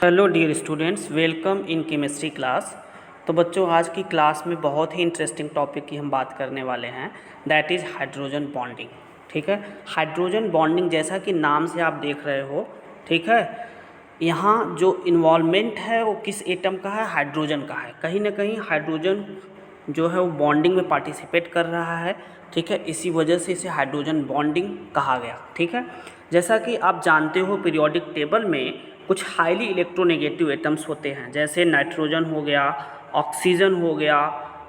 Hello dear students, welcome in chemistry class. तो बच्चों, आज की क्लास में बहुत ही इंटरेस्टिंग टॉपिक की हम बात करने वाले हैं, दैट इज़ हाइड्रोजन बॉन्डिंग। ठीक है, हाइड्रोजन बॉन्डिंग जैसा कि नाम से आप देख रहे हो, ठीक है, यहाँ जो इन्वॉल्वमेंट है वो किस एटम का है? हाइड्रोजन का है। कहीं ना कहीं हाइड्रोजन जो है वो बॉन्डिंग में पार्टिसिपेट कर रहा है। ठीक है, इसी वजह से इसे हाइड्रोजन बॉन्डिंग कहा गया। ठीक है, जैसा कि आप जानते हो पीरियोडिक टेबल में कुछ हाईली इलेक्ट्रोनेगेटिव एटम्स होते हैं, जैसे नाइट्रोजन हो गया, ऑक्सीजन हो गया,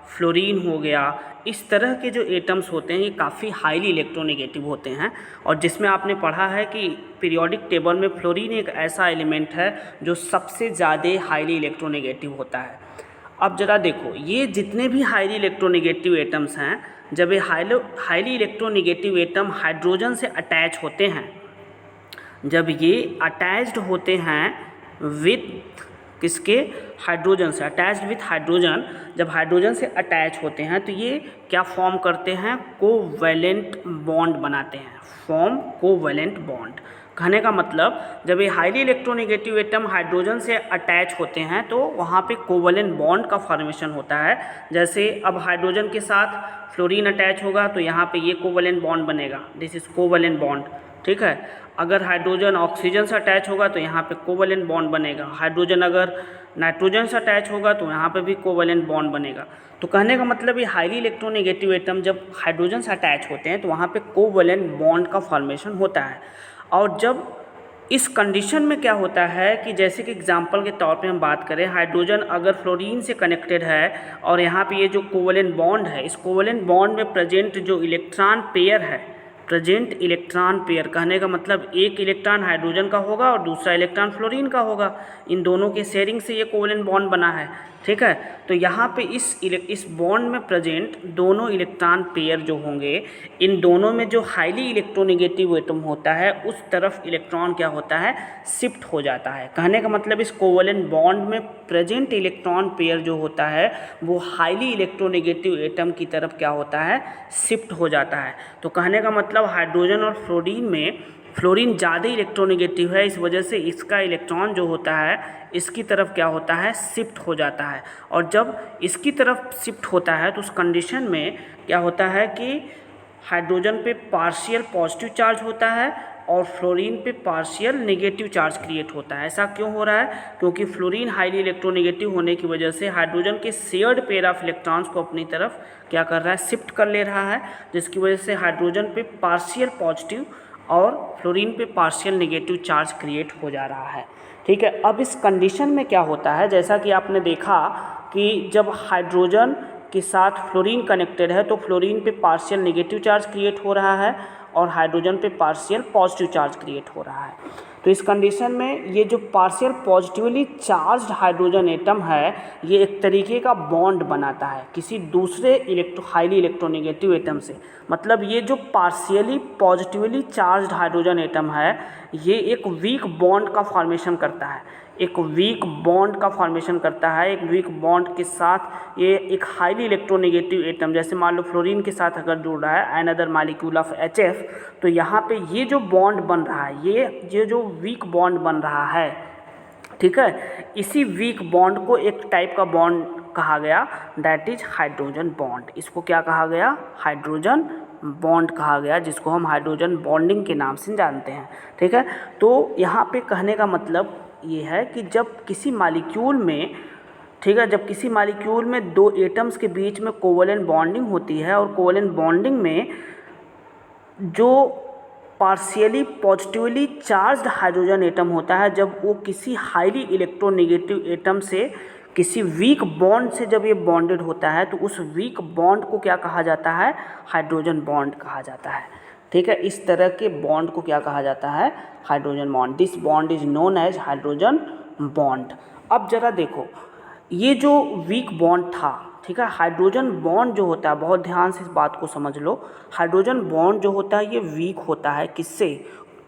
फ्लोरीन हो गया। इस तरह के जो एटम्स होते हैं ये काफ़ी हाईली इलेक्ट्रोनेगेटिव होते हैं, और जिसमें आपने पढ़ा है कि पीरियोडिक टेबल में फ्लोरीन एक ऐसा एलिमेंट है जो सबसे ज़्यादा हाईली इलेक्ट्रोनेगेटिव होता है। अब ज़रा देखो, ये जितने भी हाईली इलेक्ट्रोनेगेटिव एटम्स हैं, जब ये हाईली इलेक्ट्रोनेगेटिव एटम हाइड्रोजन से अटैच होते हैं, जब ये अटैच्ड होते हैं विथ किसके? हाइड्रोजन से, अटैच्ड विथ हाइड्रोजन, जब हाइड्रोजन से अटैच होते हैं तो ये क्या फॉर्म करते हैं? कोवैलेंट बॉन्ड बनाते हैं, फॉर्म कोवैलेंट बॉन्ड। कहने का मतलब, जब ये हाईली इलेक्ट्रोनेगेटिव एटम हाइड्रोजन से अटैच होते हैं तो वहाँ पे कोवैलेंट बॉन्ड का फॉर्मेशन होता है। जैसे अब हाइड्रोजन के साथ फ्लोरीन अटैच होगा तो यहाँ पे ये कोवैलेंट बॉन्ड बनेगा, दिस इज कोवैलेंट बॉन्ड। ठीक है, अगर हाइड्रोजन ऑक्सीजन से अटैच होगा तो यहाँ पे कोवैलेंट बॉन्ड बनेगा। हाइड्रोजन अगर नाइट्रोजन से अटैच होगा तो यहाँ पे भी कोवैलेंट बॉन्ड बनेगा। तो कहने का मतलब ये हाईली इलेक्ट्रोनेगेटिव एटम जब हाइड्रोजन से अटैच होते हैं तो वहाँ पे कोवैलेंट बॉन्ड का फॉर्मेशन होता है। और जब इस कंडीशन में क्या होता है कि जैसे कि एग्जांपल के तौर पे हम बात करें, हाइड्रोजन अगर फ्लोरीन से कनेक्टेड है और यहाँ पे ये जो कोवैलेंट बॉन्ड है, इस कोवैलेंट बॉन्ड में प्रेजेंट जो इलेक्ट्रॉन पेयर है, प्रेजेंट इलेक्ट्रॉन पेयर, कहने का मतलब एक इलेक्ट्रॉन हाइड्रोजन का होगा और दूसरा इलेक्ट्रॉन फ्लोरीन का होगा। इन दोनों के शेयरिंग से ये कोवैलेंट बॉन्ड बना है। ठीक है, तो यहाँ पे इस बॉन्ड में प्रेजेंट दोनों इलेक्ट्रॉन पेयर जो होंगे, इन दोनों में जो हाईली इलेक्ट्रोनेगेटिव एटम होता है उस तरफ इलेक्ट्रॉन क्या होता है? शिफ्ट हो जाता है। कहने का मतलब इस कोवैलेंट बॉन्ड में प्रेजेंट इलेक्ट्रॉन पेयर जो होता है वो हाईली इलेक्ट्रोनेगेटिव एटम की तरफ क्या होता है? शिफ्ट हो जाता है। तो कहने का मतलब हाइड्रोजन और फ्लोरीन में फ्लोरीन ज़्यादा इलेक्ट्रोनेगेटिव है, इस वजह से इसका इलेक्ट्रॉन जो होता है इसकी तरफ क्या होता है? शिफ्ट हो जाता है। और जब इसकी तरफ शिफ्ट होता है तो उस कंडीशन में क्या होता है कि हाइड्रोजन पे पार्शियल पॉजिटिव चार्ज होता है और फ्लोरीन पे पार्शियल नेगेटिव चार्ज क्रिएट होता है। ऐसा क्यों हो रहा है? क्योंकि फ्लोरीन हाईली इलेक्ट्रोनेगेटिव होने की वजह से हाइड्रोजन के शेयर्ड पेयर ऑफ इलेक्ट्रॉन्स को अपनी तरफ क्या कर रहा है? शिफ्ट कर ले रहा है, जिसकी वजह से हाइड्रोजन पे पार्शियल पॉजिटिव और फ्लोरीन पे पार्शियल नेगेटिव चार्ज क्रिएट हो जा रहा है। ठीक है, अब इस कंडीशन में क्या होता है, जैसा कि आपने देखा कि जब हाइड्रोजन के साथ फ्लोरीन कनेक्टेड है तो फ्लोरीन पे पार्शियल नेगेटिव चार्ज क्रिएट हो रहा है और हाइड्रोजन पे पार्शियल पॉजिटिव चार्ज क्रिएट हो रहा है। तो इस कंडीशन में ये जो partial positively charged hydrogen atom है ये एक तरीके का बॉन्ड बनाता है किसी दूसरे हाईली इलेक्ट्रोनेगेटिव एटम से। मतलब ये जो partially positively charged hydrogen atom है ये एक वीक बॉन्ड का फॉर्मेशन करता है, एक वीक बॉन्ड का फॉर्मेशन करता है। एक वीक बॉन्ड के साथ ये एक हाईली इलेक्ट्रोनेगेटिव एटम, जैसे मान लो फ्लोरीन के साथ अगर जुड़ रहा है अनदर मॉलिक्यूल ऑफ HF, तो यहाँ पे ये जो बॉन्ड बन रहा है ये जो वीक बॉन्ड बन रहा है, ठीक है, इसी वीक बॉन्ड को एक टाइप का बॉन्ड कहा गया, दैट इज हाइड्रोजन बॉन्ड। इसको क्या कहा गया? हाइड्रोजन बॉन्ड कहा गया, जिसको हम हाइड्रोजन बॉन्डिंग के नाम से जानते हैं। ठीक है, तो यहाँ पे कहने का मतलब ये है कि जब किसी मॉलिक्यूल में, ठीक है, जब किसी मॉलिक्यूल में दो एटम्स के बीच में कोवैलेंट बॉन्डिंग होती है और कोवैलेंट बॉन्डिंग में जो partially positively charged hydrogen atom होता है, जब वो किसी हाईली इलेक्ट्रोनेगेटिव एटम से किसी वीक बॉन्ड से जब ये बॉन्डेड होता है तो उस वीक बॉन्ड को क्या कहा जाता है? हाइड्रोजन बॉन्ड कहा जाता है। ठीक है, इस तरह के बॉन्ड को क्या कहा जाता है? Hydrogen bond. This bond is known as hydrogen bond. अब जरा देखो, ये जो वीक बॉन्ड था, ठीक है, हाइड्रोजन बॉन्ड जो होता है, बहुत ध्यान से इस बात को समझ लो, हाइड्रोजन बॉन्ड जो होता है ये वीक होता है किससे?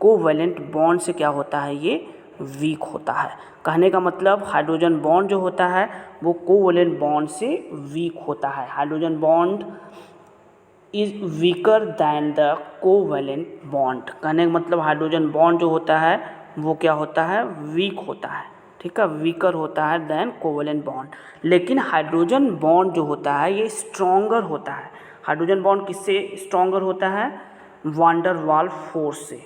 कोवैलेंट बॉन्ड से क्या होता है? ये वीक होता है। कहने का मतलब हाइड्रोजन बॉन्ड जो होता है वो कोवैलेंट बॉन्ड से वीक होता है। Hydrogen bond is weaker than the covalent bond. कहने का मतलब हाइड्रोजन बॉन्ड जो होता है वो क्या होता है? वीक होता है। ठीक है, वीकर होता है देन कोवेलेंट बॉन्ड। लेकिन हाइड्रोजन बॉन्ड जो होता है ये स्ट्रॉन्गर होता है। हाइड्रोजन बॉन्ड किससे स्ट्रॉन्गर होता है? वांडर वाल्स फोर्स से।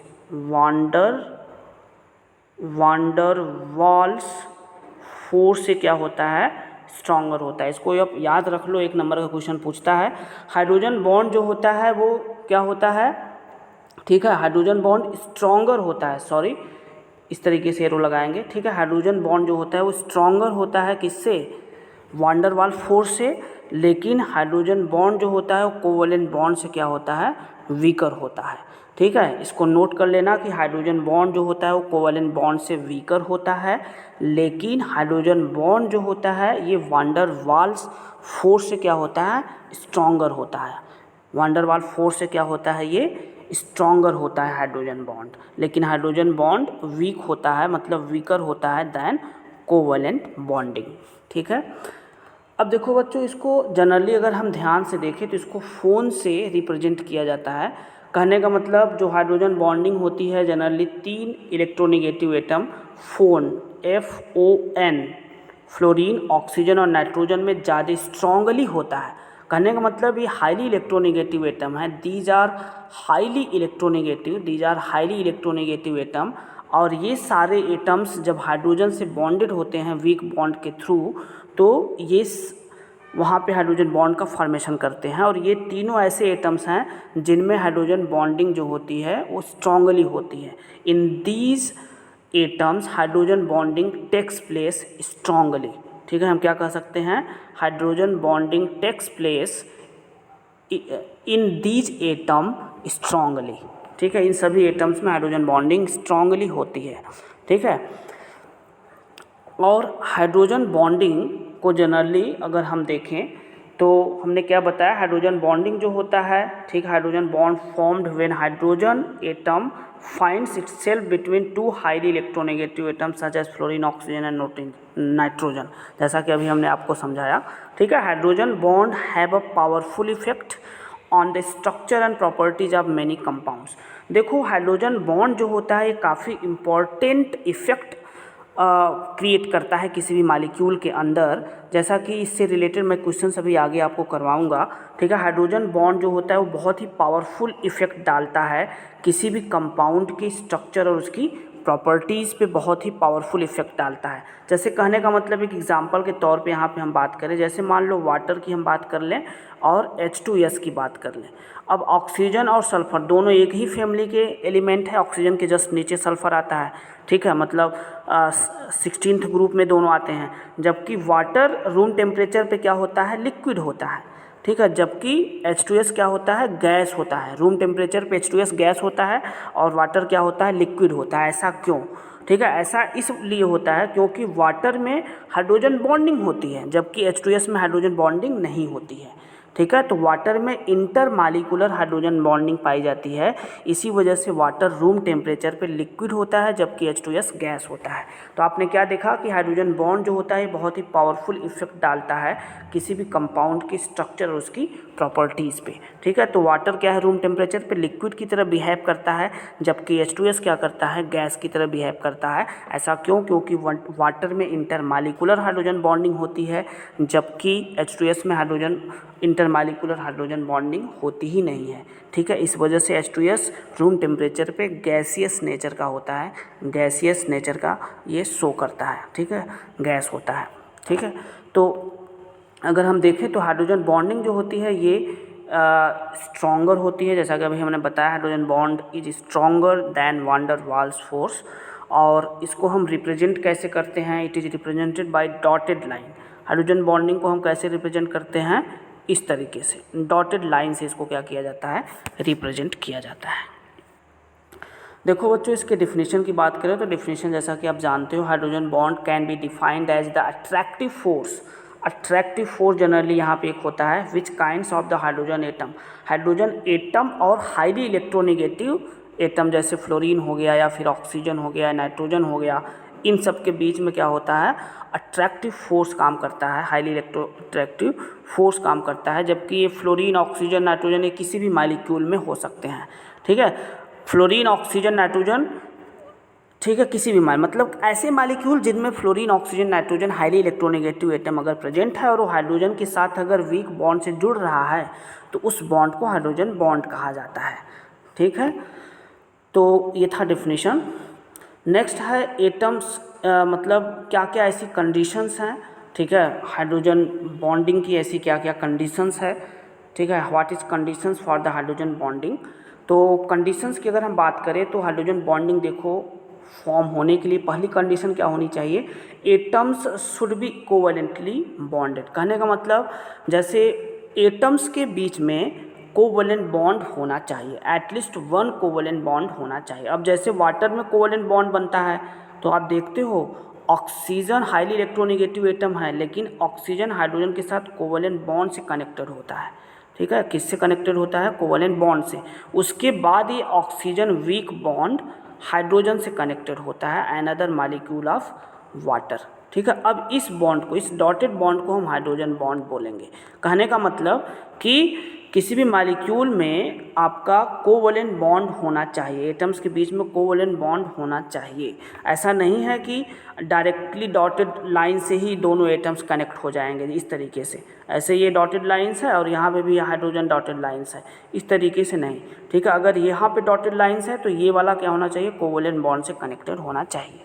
वांडर वाल्स फोर्स से क्या होता है? स्ट्रॉन्गर होता है। इसको आप याद रख लो, एक नंबर का क्वेश्चन पूछता है। हाइड्रोजन बॉन्ड जो होता है वो क्या होता है? ठीक है, हाइड्रोजन बॉन्ड स्ट्रॉन्गर होता है, सॉरी इस तरीके से एरो लगाएंगे। ठीक है, हाइड्रोजन बॉन्ड जो होता है वो स्ट्रॉन्गर होता है किससे? वांडर वाल्स फोर्स से। लेकिन हाइड्रोजन बॉन्ड जो होता है वो कोवेलेंट बॉन्ड से क्या होता है? वीकर होता है। ठीक है, इसको नोट कर लेना कि हाइड्रोजन बॉन्ड जो होता है वो कोवेलेंट बॉन्ड से वीकर होता है, लेकिन हाइड्रोजन बॉन्ड जो होता है ये वांडर वाल्स फोर्स से क्या होता है? स्ट्रॉन्गर होता है। वांडर वाल्स फोर्स से क्या होता है? ये स्ट्रॉन्गर होता है हाइड्रोजन बॉन्ड। लेकिन हाइड्रोजन बॉन्ड वीक होता है, मतलब वीकर होता है देन कोवेलेंट बॉन्डिंग। ठीक है, अब देखो बच्चों, इसको जनरली अगर हम ध्यान से देखें तो इसको फ़ोन से रिप्रेजेंट किया जाता है। कहने का मतलब जो हाइड्रोजन बॉन्डिंग होती है generally 3 electronegative atom FON FON fluorine, oxygen और नाइट्रोजन में ज़्यादा स्ट्रांगली होता है। कहने का मतलब ये हाईली इलेक्ट्रोनेगेटिव एटम है। These are highly electronegative atom. और ये सारे एटम्स जब हाइड्रोजन से बॉन्डेड होते हैं वीक बॉन्ड के थ्रू, तो ये वहाँ पे हाइड्रोजन बॉन्ड का फॉर्मेशन करते हैं। और ये तीनों ऐसे एटम्स हैं जिनमें हाइड्रोजन बॉन्डिंग जो होती है वो स्ट्रांगली होती है। In these atoms hydrogen bonding takes place strongly. ठीक है, हम क्या कह सकते हैं? Hydrogen bonding takes place in these atom strongly. ठीक है, इन सभी एटम्स में हाइड्रोजन बॉन्डिंग स्ट्रांगली होती है। ठीक है, और हाइड्रोजन बॉन्डिंग को जनरली अगर हम देखें तो हमने क्या बताया? हाइड्रोजन बॉन्डिंग जो होता है, ठीक, hydrogen bond formed when hydrogen atom finds itself between 2 highly electronegative atoms such as fluorine, oxygen and nitrogen, जैसा कि अभी हमने आपको समझाया। ठीक है, hydrogen bond have a powerful effect on the structure and properties of many compounds. देखो, hydrogen bond जो होता है ये काफ़ी इम्पॉर्टेंट इफेक्ट क्रिएट करता है किसी भी मालिक्यूल के अंदर, जैसा कि इससे रिलेटेड मैं क्वेश्चन अभी आगे आपको करवाऊंगा। ठीक है, हाइड्रोजन बॉन्ड जो होता है वो बहुत ही पावरफुल इफेक्ट डालता है किसी भी कंपाउंड की स्ट्रक्चर और उसकी प्रॉपर्टीज़ पे, बहुत ही पावरफुल इफेक्ट डालता है। जैसे कहने का मतलब एक एग्जांपल के तौर पे यहाँ पे हम बात करें, जैसे मान लो वाटर की हम बात कर लें और H2S की बात कर लें। अब ऑक्सीजन और सल्फ़र दोनों एक ही फैमिली के एलिमेंट है। ऑक्सीजन के जस्ट नीचे सल्फ़र आता है। ठीक है, मतलब 16th ग्रुप में दोनों आते हैं। जबकि वाटर रूम टेम्परेचर पे क्या होता है? लिक्विड होता है। ठीक है, जबकि H2S क्या होता है? गैस होता है। रूम टेम्परेचर पे H2S गैस होता है और वाटर क्या होता है? लिक्विड होता है। ऐसा क्यों? ठीक है, ऐसा इसलिए होता है क्योंकि वाटर में हाइड्रोजन बॉन्डिंग होती है जबकि H2S में हाइड्रोजन बॉन्डिंग नहीं होती है। ठीक है, तो वाटर में इंटरमालिकुलर हाइड्रोजन बॉन्डिंग पाई जाती है। इसी वजह से वाटर रूम टेम्परेचर पे लिक्विड होता है जबकि H2S गैस होता है। तो आपने क्या देखा कि हाइड्रोजन बॉन्ड जो होता है बहुत ही पावरफुल इफेक्ट डालता है किसी भी कंपाउंड की स्ट्रक्चर और उसकी प्रॉपर्टीज़ पे। ठीक है, तो वाटर क्या है? रूम टेम्परेचर पे लिक्विड की तरह बिहेव करता है, जबकि H2S क्या करता है? गैस की तरह बिहेव करता है। ऐसा क्यों? क्योंकि वाटर में इंटरमालिकुलर हाइड्रोजन बॉन्डिंग होती है जबकि H2S में इंटरमालिकुलर हाइड्रोजन बॉन्डिंग होती ही नहीं है। ठीक है, इस वजह से H2S रूम टेम्परेचर पे गैसियस नेचर का होता है। गैसियस नेचर का ये शो करता है। ठीक है, गैस होता है। ठीक है, तो अगर हम देखें तो हाइड्रोजन बॉन्डिंग जो होती है ये स्ट्रॉन्गर होती है। जैसा कि अभी हमने बताया, hydrogen bond is stronger than van der Waals force. और इसको हम रिप्रेजेंट कैसे करते हैं? It is represented by dotted line. Hydrogen bonding को हम कैसे रिप्रेजेंट करते हैं? इस तरीके से डॉटेड लाइन से इसको क्या किया जाता है? रिप्रेजेंट किया जाता है। देखो बच्चों, इसके डिफिनीशन की बात करें तो डिफिनीशन जैसा कि आप जानते हो, hydrogen bond can be defined as the attractive force. Attractive force generally यहाँ पे एक होता है which kinds of the hydrogen atom. Hydrogen atom और हाईली इलेक्ट्रोनेगेटिव एटम जैसे फ्लोरीन हो गया या फिर ऑक्सीजन हो गया, नाइट्रोजन हो गया, इन सब के बीच में क्या होता है? अट्रैक्टिव फोर्स काम करता है, हाईली अट्रैक्टिव फोर्स काम करता है। जबकि ये फ्लोरीन, ऑक्सीजन, नाइट्रोजन ये किसी भी मालिक्यूल में हो सकते हैं। ठीक है, फ्लोरीन, ऑक्सीजन, नाइट्रोजन ठीक है, किसी भी मतलब ऐसे मालिक्यूल जिनमें fluorine, oxygen, nitrogen, highly electronegative atom अगर प्रेजेंट है और वो हाइड्रोजन के साथ अगर वीक बॉन्ड से जुड़ रहा है तो उस बॉन्ड को हाइड्रोजन बॉन्ड कहा जाता है। ठीक है, तो ये था डेफिनेशन। नेक्स्ट है एटम्स, मतलब क्या क्या ऐसी कंडीशंस हैं, ठीक है, हाइड्रोजन बॉन्डिंग की ऐसी क्या क्या कंडीशंस है, ठीक है, what is conditions for the hydrogen bonding. तो कंडीशंस की अगर हम बात करें तो हाइड्रोजन बॉन्डिंग देखो फॉर्म होने के लिए पहली कंडीशन क्या होनी चाहिए, atoms should be covalently bonded. कहने का मतलब जैसे एटम्स के बीच में कोवैलेंट बॉन्ड होना चाहिए, एटलीस्ट वन कोवैलेंट बॉन्ड होना चाहिए। अब जैसे वाटर में कोवैलेंट बॉन्ड बनता है तो आप देखते हो ऑक्सीजन हाईली इलेक्ट्रोनेगेटिव एटम है, लेकिन ऑक्सीजन हाइड्रोजन के साथ कोवैलेंट बॉन्ड से कनेक्टेड होता है। ठीक है, किससे कनेक्टेड होता है, कोवैलेंट बॉन्ड से। उसके बाद ये ऑक्सीजन वीक बॉन्ड हाइड्रोजन से कनेक्टेड होता है अनदर मॉलिक्यूल ऑफ वाटर। ठीक है, अब इस बॉन्ड को, इस डॉटेड बॉन्ड को हम हाइड्रोजन बॉन्ड बोलेंगे। कहने का मतलब कि किसी भी मॉलिक्यूल में आपका कोवैलेंट बॉन्ड होना चाहिए, एटम्स के बीच में कोवैलेंट बॉन्ड होना चाहिए। ऐसा नहीं है कि डायरेक्टली डॉटेड लाइन से ही दोनों एटम्स कनेक्ट हो जाएंगे इस तरीके से, ऐसे ये डॉटेड लाइंस है और यहाँ पे भी हाइड्रोजन डॉटेड लाइंस है, इस तरीके से नहीं। ठीक है, अगर यहाँ पे डॉटेड लाइंस है तो ये वाला क्या होना चाहिए, कोवैलेंट बॉन्ड से कनेक्टेड होना चाहिए।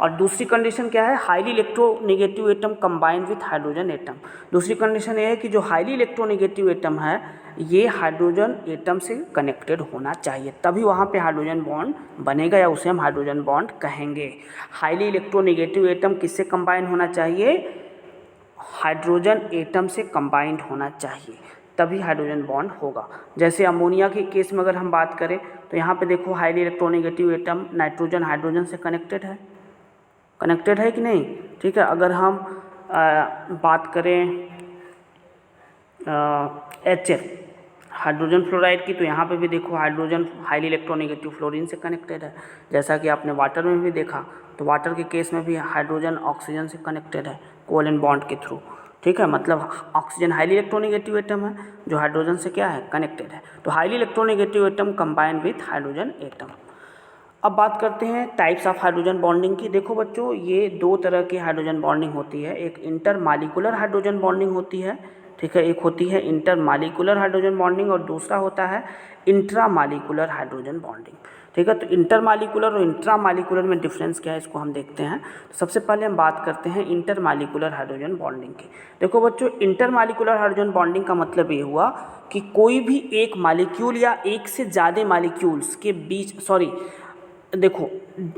और दूसरी कंडीशन क्या है, highly electronegative atom combined with hydrogen atom. दूसरी कंडीशन ये है कि जो हाईली इलेक्ट्रोनेगेटिव एटम है ये हाइड्रोजन एटम से कनेक्टेड होना चाहिए, तभी वहाँ पे हाइड्रोजन बॉन्ड बनेगा या उसे हम हाइड्रोजन बॉन्ड कहेंगे। हाईली इलेक्ट्रोनेगेटिव एटम किससे कंबाइन होना चाहिए, हाइड्रोजन एटम से कंबाइंड होना चाहिए, तभी हाइड्रोजन बॉन्ड होगा। जैसे अमोनिया के केस में अगर हम बात करें तो यहाँ पे देखो highly electronegative atom nitrogen hydrogen से कनेक्टेड है कि नहीं। ठीक है, अगर हम बात करें HF हाइड्रोजन फ्लोराइड की तो यहाँ पे भी देखो हाइड्रोजन हाईली इलेक्ट्रोनेगेटिव फ्लोरीन से कनेक्टेड है, जैसा कि आपने वाटर में भी देखा। तो वाटर के केस में भी हाइड्रोजन ऑक्सीजन से कनेक्टेड है कोवैलेंट बॉन्ड के थ्रू। ठीक है, मतलब ऑक्सीजन हाईली इलेक्ट्रोनेगेटिव एटम है जो हाइड्रोजन से क्या है, कनेक्टेड है। तो highly electronegative atom combined with hydrogen atom. अब बात करते हैं टाइप्स ऑफ हाइड्रोजन बॉन्डिंग की। देखो बच्चों, ये दो तरह की हाइड्रोजन बॉन्डिंग होती है, एक इंटरमॉलिक्यूलर हाइड्रोजन बॉन्डिंग होती है, ठीक है, एक होती है इंटरमॉलिक्यूलर हाइड्रोजन बॉन्डिंग और दूसरा होता है इंट्रामॉलिक्यूलर हाइड्रोजन बॉन्डिंग। ठीक है, तो इंटरमॉलिक्यूलर और इंट्रामॉलिक्यूलर में डिफरेंस क्या है इसको हम देखते हैं। तो सबसे पहले हम बात करते हैं इंटरमॉलिक्यूलर हाइड्रोजन बॉन्डिंग की। देखो बच्चों, इंटरमॉलिक्यूलर हाइड्रोजन बॉन्डिंग का मतलब ये हुआ कि कोई भी एक मॉलिक्यूल या एक से ज़्यादा मॉलिक्यूल्स के बीच, देखो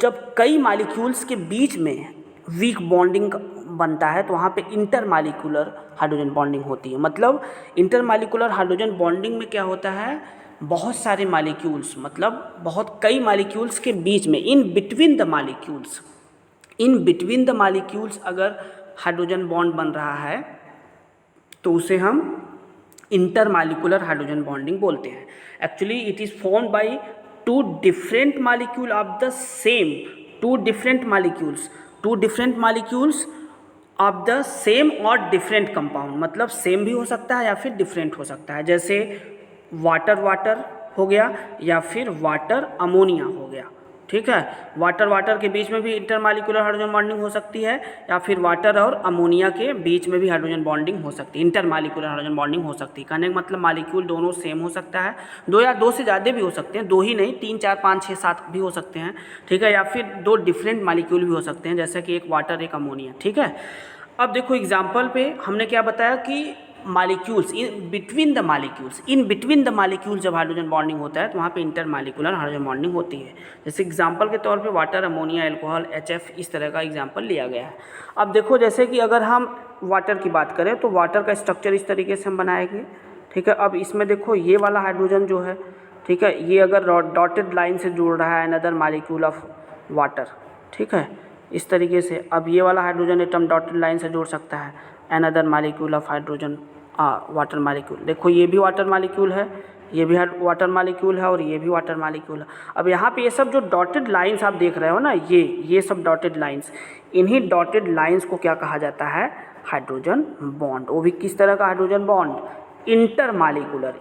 जब कई मॉलिक्यूल्स के बीच में वीक बॉन्डिंग बनता है तो वहाँ पे इंटरमॉलिक्यूलर हाइड्रोजन बॉन्डिंग होती है। मतलब इंटरमॉलिक्यूलर हाइड्रोजन बॉन्डिंग में क्या होता है, बहुत सारे मॉलिक्यूल्स, मतलब बहुत कई मॉलिक्यूल्स के बीच में, इन बिटवीन द मॉलिक्यूल्स अगर हाइड्रोजन बॉन्ड बन रहा है तो उसे हम इंटरमॉलिक्यूलर हाइड्रोजन बॉन्डिंग बोलते हैं। Actually it is formed by two different molecule of the same two different molecules of the same और different compound, मतलब सेम भी हो सकता है या फिर डिफरेंट हो सकता है। जैसे वाटर हो गया या फिर वाटर अमोनिया हो गया। ठीक है, वाटर के बीच में भी इंटरमॉलिक्यूलर हाइड्रोजन बॉन्डिंग हो सकती है या फिर वाटर और अमोनिया के बीच में भी हाइड्रोजन बॉन्डिंग हो सकती है, इंटरमॉलिक्यूलर हाइड्रोजन बॉन्डिंग हो सकती है। कहने का मतलब मॉलिक्यूल दोनों सेम हो सकता है, दो या दो से ज़्यादा भी हो सकते हैं, दो ही नहीं, 3 4 5 6 7 भी हो सकते हैं। ठीक है, या फिर दो डिफरेंट मॉलिक्यूल भी हो सकते हैं, जैसे कि एक वाटर एक अमोनिया। ठीक है, अब देखो एग्जाम्पल पे हमने क्या बताया कि molecules in between the molecule जब हाइड्रोजन बॉन्डिंग होता है तो वहाँ पे इंटरमॉलिक्यूलर हाइड्रोजन बॉन्डिंग होती है। जैसे एग्जांपल के तौर पे वाटर अमोनिया अल्कोहल HF इस तरह का एग्जांपल लिया गया है। अब देखो जैसे कि अगर हम वाटर की बात करें तो वाटर का स्ट्रक्चर इस तरीके से हम बनाएंगे। ठीक है, अब इसमें देखो ये वाला हाइड्रोजन जो है, ठीक है, ये अगर डॉटेड लाइन से जुड़ रहा है अनदर मॉलिक्यूल ऑफ वाटर, ठीक है, इस तरीके से। अब ये वाला हाइड्रोजन एटम डॉटेड लाइन से जुड़ सकता है another molecule of hydrogen water molecule. देखो ये भी वाटर मॉलिक्यूल है, ये भी वाटर मॉलिक्यूल है और ये भी वाटर मॉलिक्यूल है। अब यहाँ पे ये सब जो डॉटेड लाइंस आप देख रहे हो ना, ये सब डॉटेड लाइंस, इन्हीं डॉटेड लाइंस को क्या कहा जाता है, हाइड्रोजन बॉन्ड। वो भी किस तरह का hydrogen bond, intermolecular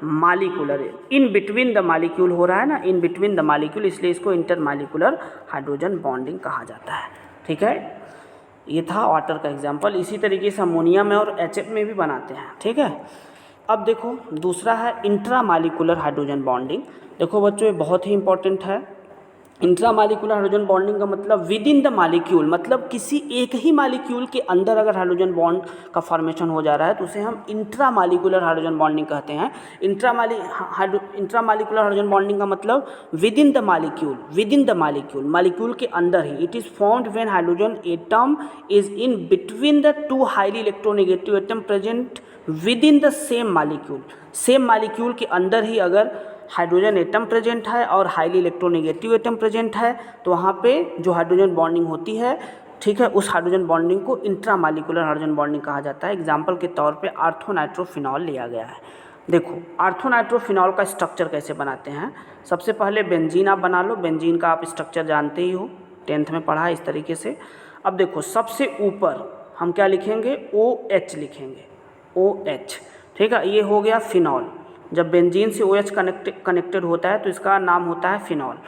molecular, in between the molecule हो रहा है ना, इन बिटवीन द मालिक्यूल, इसलिए इसको इंटर मालिकुलर हाइड्रोजन बॉन्डिंग कहा जाता है। ठीक है, ये था वाटर का एग्जाम्पल। इसी तरीके से अमोनिया में और HF में भी बनाते हैं। ठीक है, अब देखो दूसरा है इंट्रा मालिकुलर हाइड्रोजन बॉन्डिंग। देखो बच्चों ये बहुत ही इंपॉर्टेंट है। इंट्रा मालिकुलर हाइड्रोजन बॉन्डिंग का मतलब विद इन द मालिक्यूल, मतलब किसी एक ही मालिक्यूल के अंदर अगर हाइड्रोजन बॉन्ड का फॉर्मेशन हो जा रहा है तो उसे हम इंट्रा मालिकुलर हाइड्रोजन बॉन्डिंग कहते हैं। इंट्रा मालिकुलर हाइड्रोजन बॉन्डिंग का मतलब within the molecule, within the molecule, molecule के अंदर ही। It is formed when hydrogen atom is in between the two highly electronegative atom present within the same molecule. Same molecule के अंदर ही अगर hydrogen atom present है और highly electronegative atom present है तो वहाँ पे जो हाइड्रोजन बॉन्डिंग होती है, ठीक है, उस हाइड्रोजन बॉन्डिंग को इंट्रा मालिकुलर हाइड्रोजन बॉन्डिंग कहा जाता है। एग्जाम्पल के तौर पे आर्थोनाइट्रोफिनॉल लिया गया है। देखो आर्थोनाइट्रोफिनॉल का स्ट्रक्चर कैसे बनाते हैं। सबसे पहले बेंजीन आप बना लो, बेंजीन का आप स्ट्रक्चर जानते ही हो, 10th में पढ़ा है इस तरीके से। अब देखो सबसे ऊपर हम क्या लिखेंगे, OH लिखेंगे, OH। ठीक है, ये हो गया फिनॉल। जब बेंजीन से OH कनेक्टेड होता है तो इसका नाम होता है फिनॉल।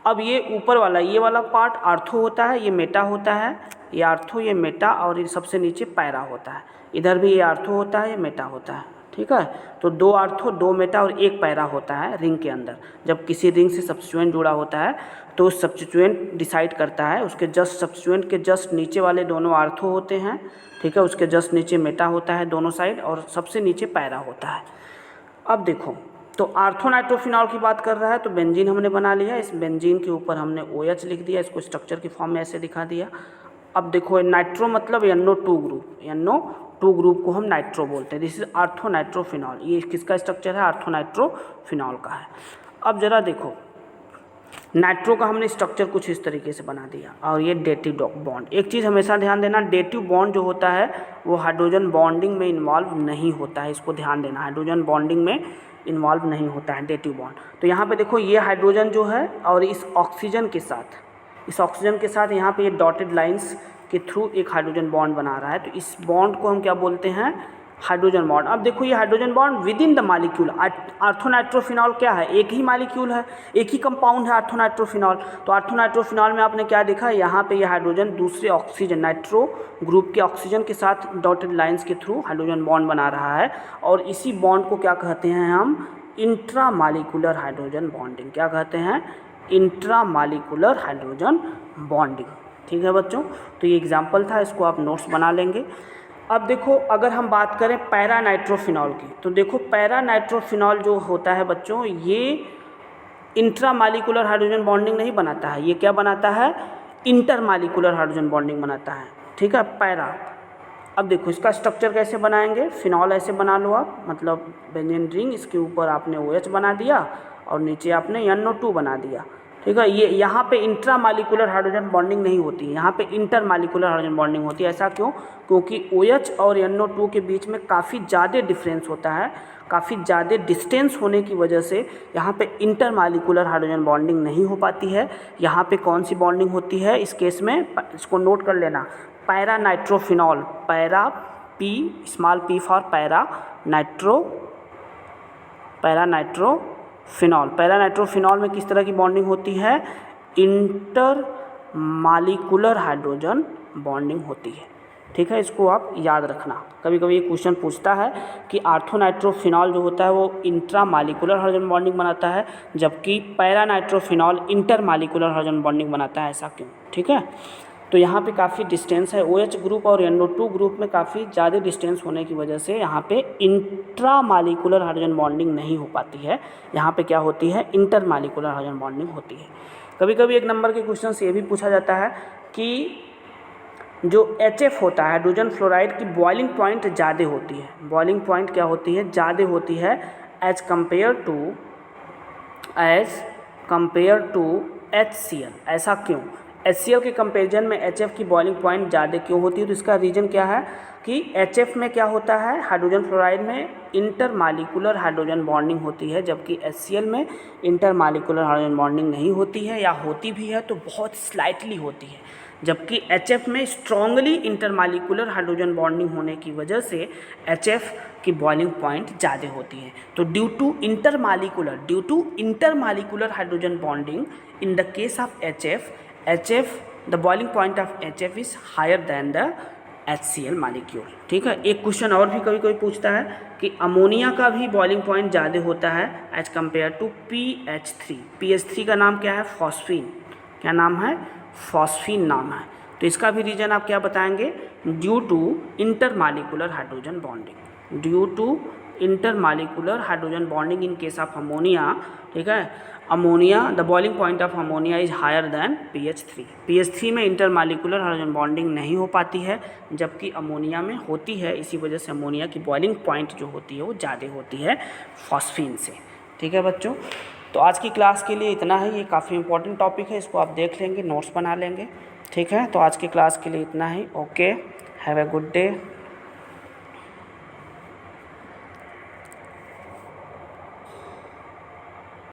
अब ये ऊपर वाला, ये वाला पार्ट आर्थो होता है, ये मेटा होता है, ये आर्थो, ये मेटा, और ये सबसे नीचे पैरा होता है। इधर भी ये आर्थो होता है, ये मेटा होता है। ठीक है, तो 2 आर्थो 2 मेटा और 1 पैरा होता है रिंग के अंदर। जब किसी रिंग से सब्स्टिट्यूएंट जुड़ा होता है तो उस सब्स्टिट्यूएंट डिसाइड करता है, उसके जस्ट सब्स्टिट्यूएंट के जस्ट नीचे वाले दोनों आर्थो होते हैं। ठीक है, उसके जस्ट नीचे मेटा होता है दोनों साइड, और सबसे नीचे पैरा होता है। अब देखो तो आर्थोनाइट्रोफिनॉल की बात कर रहा है तो बेंजीन हमने बना लिया, इस बेंजीन के ऊपर हमने OH लिख दिया, इसको स्ट्रक्चर की फॉर्म में ऐसे दिखा दिया। अब देखो नाइट्रो मतलब NO2 ग्रुप, NO2 ग्रुप को हम नाइट्रो बोलते हैं। This is orthonitrophenol. ये किसका स्ट्रक्चर है, आर्थोनाइट्रोफिनॉल का है। अब जरा देखो नाइट्रो का हमने स्ट्रक्चर कुछ इस तरीके से बना दिया, और ये डेटिव बॉन्ड। एक चीज़ हमेशा ध्यान देना, डेटिव बॉन्ड जो होता है वो हाइड्रोजन बॉन्डिंग में इन्वॉल्व नहीं होता है, इसको ध्यान देना, हाइड्रोजन बॉन्डिंग में इन्वॉल्व नहीं होता है डेटिव बॉन्ड। तो यहाँ पे देखो ये हाइड्रोजन जो है और इस ऑक्सीजन के साथ यहाँ पे ये डॉटेड लाइंस के थ्रू एक हाइड्रोजन बॉन्ड बना रहा है, तो इस बॉन्ड को हम क्या बोलते हैं, हाइड्रोजन बॉन्ड। अब देखो ये hydrogen bond within the molecule, orthonitrophenol क्या है, एक ही मालिक्यूल है, एक ही कंपाउंड है आर्थोनाइट्रोफिनॉल। तो आर्थोनाइट्रोफिनॉल में आपने क्या देखा, यहाँ पे ये हाइड्रोजन दूसरे ऑक्सीजन नाइट्रो ग्रुप के ऑक्सीजन के साथ डॉटेड लाइंस के थ्रू हाइड्रोजन बॉन्ड बना रहा है, और इसी बॉन्ड को क्या कहते हैं हम, इंट्रा मालिकुलर हाइड्रोजन बॉन्डिंग। क्या कहते हैं, इंट्रा मालिकुलर हाइड्रोजन बॉन्डिंग। ठीक है बच्चों, तो ये एग्जाम्पल था, इसको आप नोट्स बना लेंगे। अब देखो अगर हम बात करें पैरा नाइट्रोफिनॉल की, तो देखो पैरा नाइट्रोफिनॉल जो होता है बच्चों, ये इंट्रा मालिकुलर हाइड्रोजन बॉन्डिंग नहीं बनाता है, ये क्या बनाता है, इंटर मालिकुलर हाइड्रोजन बॉन्डिंग बनाता है। ठीक है, पैरा। अब देखो इसका स्ट्रक्चर कैसे बनाएंगे, फिनॉल ऐसे बना लो आप, मतलब बेंजीन रिंग, इसके ऊपर आपने OH बना दिया और नीचे आपने NO2 बना दिया। ठीक है, ये यहाँ पे इंट्रा मालिकुलर हाइड्रोजन बॉन्डिंग नहीं होती है, यहाँ पे इंटर मालिकुलर हाइड्रोजन बॉन्डिंग होती है। ऐसा क्यों, क्योंकि OH और NO2 के बीच में काफ़ी ज़्यादा डिफरेंस होता है, काफ़ी ज़्यादा डिस्टेंस होने की वजह से यहाँ पे इंटर मालिकुलर हाइड्रोजन बॉन्डिंग नहीं हो पाती है। यहाँ पे कौन सी बॉन्डिंग होती है इस केस में, इसको नोट कर लेना, para nitrophenol, para P small p for para nitrophenol. Para nitrophenol में किस तरह की बॉन्डिंग होती है, इंटर मालिकुलर हाइड्रोजन बॉन्डिंग होती है। ठीक है, इसको आप याद रखना, कभी कभी ये क्वेश्चन पूछता है कि आर्थोनाइट्रोफिनॉल जो होता है वो इंट्रा मालिकुलर हाइड्रोजन बॉन्डिंग बनाता है, जबकि para nitrophenol inter molecular hydrogen bonding बनाता है, ऐसा क्यों। ठीक है, तो यहाँ पे काफ़ी डिस्टेंस है, OH ग्रुप और NO2 ग्रुप में काफ़ी ज़्यादा डिस्टेंस होने की वजह से यहाँ पे इंट्रा मालिकुलर हाइड्रोजन बॉन्डिंग नहीं हो पाती है, यहाँ पे क्या होती है, इंटर मालिकुलर हाइड्रोजन बॉन्डिंग होती है। कभी कभी एक नंबर के क्वेश्चन से ये भी पूछा जाता है कि जो HF होता है हाइड्रोजन फ्लोराइड की बॉइलिंग पॉइंट ज़्यादा होती है, बॉइलिंग पॉइंट क्या होती है, ज़्यादा होती है एज कंपेयर टू HCl। ऐसा क्यों, HCl के कंपेरिजन में HF की बॉइलिंग पॉइंट ज़्यादा क्यों होती है, तो इसका रीज़न क्या है कि HF में क्या होता है, हाइड्रोजन फ्लोराइड में इंटर मालिकुलर हाइड्रोजन बॉन्डिंग होती है, जबकि HCl में इंटर मालिकुलर हाइड्रोजन बॉन्डिंग नहीं होती है, या होती भी है तो बहुत स्लाइटली होती है, जबकि HF में स्ट्रांगली इंटरमालिकुलर हाइड्रोजन बॉन्डिंग होने की वजह से HF की बॉइलिंग पॉइंट ज़्यादा होती है। तो due to intermolecular hydrogen bonding in the case of HF the boiling point of HF is higher than the HCl molecule. ठीक है, एक क्वेश्चन और भी कभी कभी पूछता है कि अमोनिया का भी बॉइलिंग पॉइंट ज़्यादा होता है as compare to PH3। PH3 का नाम क्या है? फॉस्फीन। क्या नाम है? फॉस्फीन नाम है। तो इसका भी रीजन आप क्या बताएंगे? Due to intermolecular hydrogen bonding. Due to intermolecular hydrogen bonding in case of ammonia. ठीक है, ammonia the boiling point of ammonia is higher than PH3। PH3 में इंटरमालिकुलर हाइड्रोजन बॉन्डिंग नहीं हो पाती है, जबकि अमोनिया में होती है। इसी वजह से अमोनिया की बॉइलिंग पॉइंट जो होती है वो ज़्यादा होती है फॉस्फीन से। ठीक है बच्चों, तो आज की क्लास के लिए इतना ही। ये काफ़ी इंपॉर्टेंट टॉपिक है, इसको आप देख लेंगे, नोट्स बना लेंगे। ठीक है, तो आज की क्लास के लिए इतना ही। Okay, have a good day.